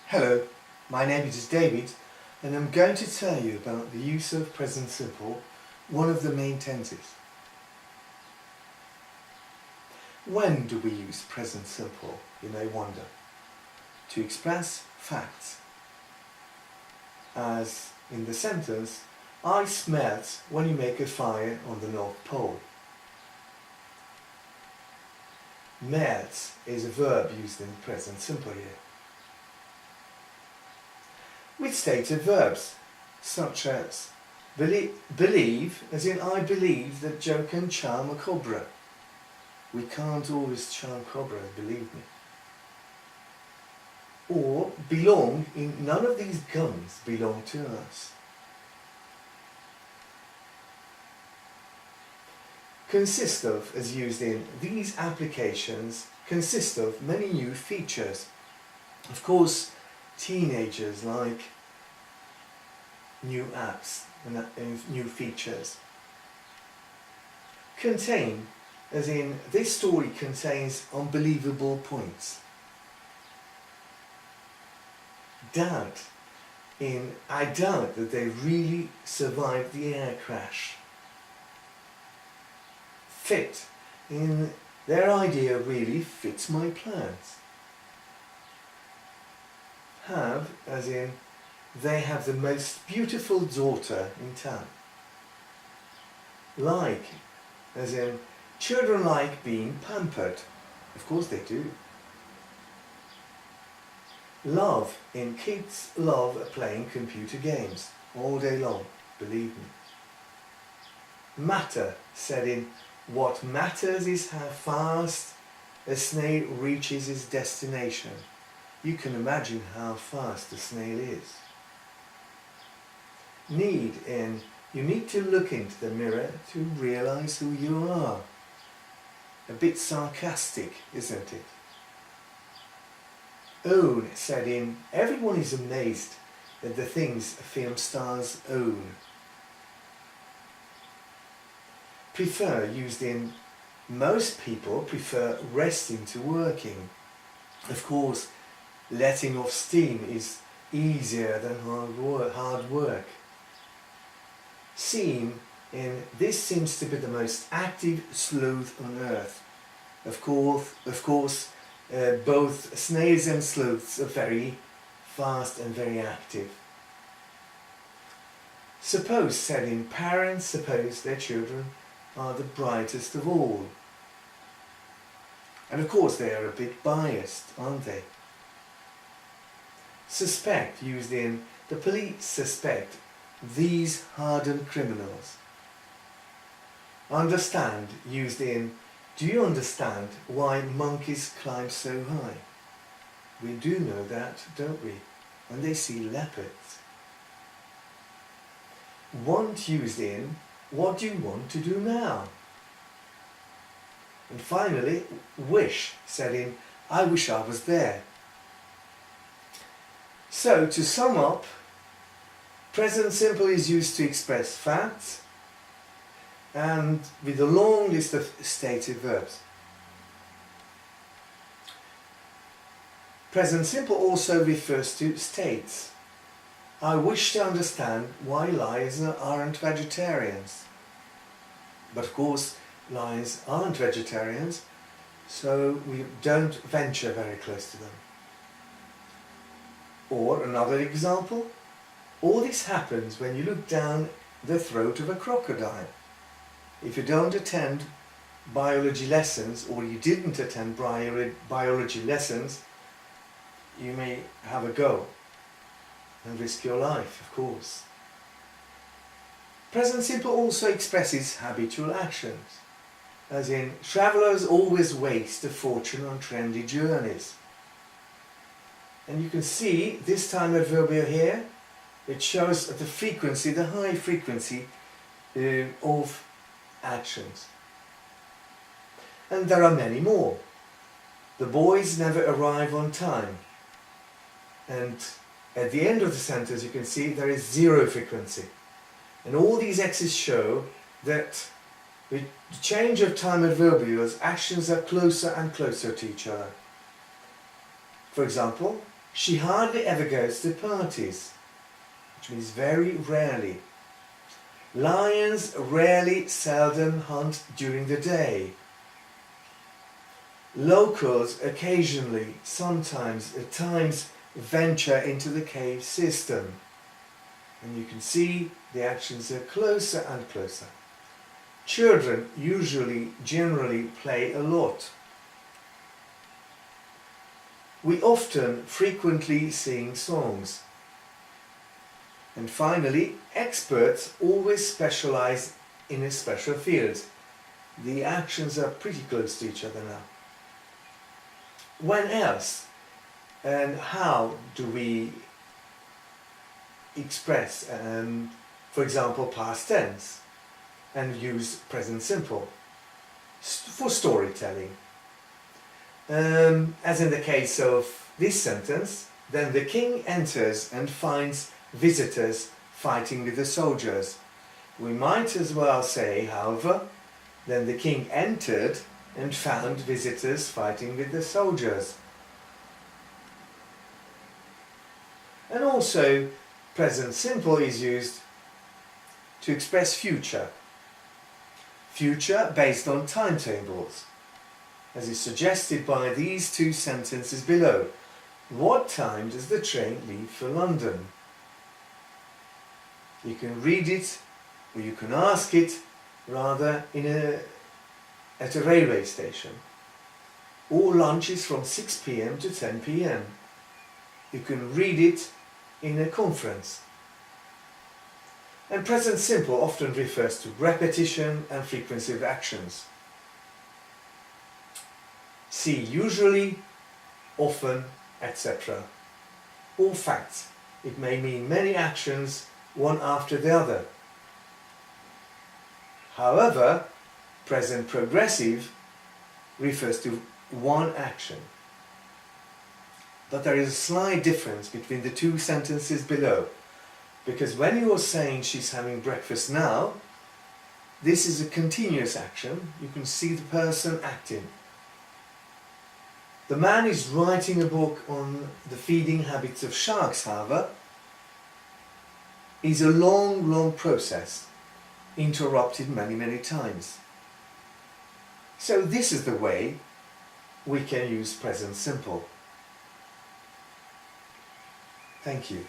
Hello, my name is David and I'm going to tell you about the use of present simple, one of the main tenses. When do we use present simple, you may wonder? To express facts. As in the sentence, ice melts when you make a fire on the North Pole. Melts is a verb used in present simple here. With stated verbs, such as believe, as in I believe that Joe can charm a cobra. We can't always charm cobras, believe me. Or belong, in none of these guns belong to us. Consist of, as used in these applications, consist of many new features. Of course, teenagers like new apps and new features. Contain, as in this story contains unbelievable points. Doubt, in I doubt that they really survived the air crash. Fit, in their idea really fits my plans. Have, as in they have the most beautiful daughter in town. Like, as in children like being pampered. Of course they do. Love, in kids love playing computer games all day long, believe me. Matter, said in what matters is how fast a snail reaches its destination. You can imagine how fast a snail is. Need, in you need to look into the mirror to realize who you are. A bit sarcastic, isn't it? Own, said in everyone is amazed at the things film stars own. Prefer, used in most people prefer resting to working. Of course, letting off steam is easier than hard work. Seem, in this seems to be the most active sleuth on earth. Of course, both snails and sleuths are very fast and very active. Suppose, said in parents suppose their children are the brightest of all. And of course they are a bit biased, aren't they? Suspect, used in the police suspect these hardened criminals. Understand, used in do you understand why monkeys climb so high? We do know that, don't we? When they see leopards. Want, used in what do you want to do now? And finally, wish, said in I wish I was there. So, to sum up, present simple is used to express facts and with a long list of stated verbs. Present simple also refers to states. I wish to understand why lions aren't vegetarians. But of course, lions aren't vegetarians, so we don't venture very close to them. Or another example, all this happens when you look down the throat of a crocodile. If you don't attend biology lessons, or you didn't attend biology lessons, you may have a go and risk your life, of course. Present simple also expresses habitual actions, as in travellers always waste a fortune on trendy journeys. And you can see this time adverbial here, it shows the frequency, the high frequency of actions. And there are many more. The boys never arrive on time. And at the end of the sentence you can see there is zero frequency. And all these X's show that with the change of time adverbials, actions are closer and closer to each other. For example, She hardly ever goes to parties, which means very rarely. Lions rarely, seldom hunt during the day. Locals occasionally, sometimes, at times, venture into the cave system. And you can see the actions are closer and closer. Children usually, generally play a lot. We often, frequently sing songs. And finally, experts always specialize in a special field. The actions are pretty close to each other now. When else and how do we express, for example, past tense and use present simple for storytelling? As in the case of this sentence, then the king enters and finds visitors fighting with the soldiers. We might as well say, however, then the king entered and found visitors fighting with the soldiers. And also, present simple is used to express future. Future based on timetables, as is suggested by these two sentences below. What time does the train leave for London? You can read it, or you can ask it, rather, at a railway station. All lunch is from 6 p.m. to 10 p.m. You can read it in a conference. And present simple often refers to repetition and frequency of actions. See usually, often, etc. All facts. It may mean many actions, one after the other. However, present progressive refers to one action. But there is a slight difference between the two sentences below, because when you are saying she's having breakfast now, this is a continuous action. You can see the person acting. The man is writing a book on the feeding habits of sharks, however, is a long process, interrupted many times. So this is the way we can use present simple. Thank you.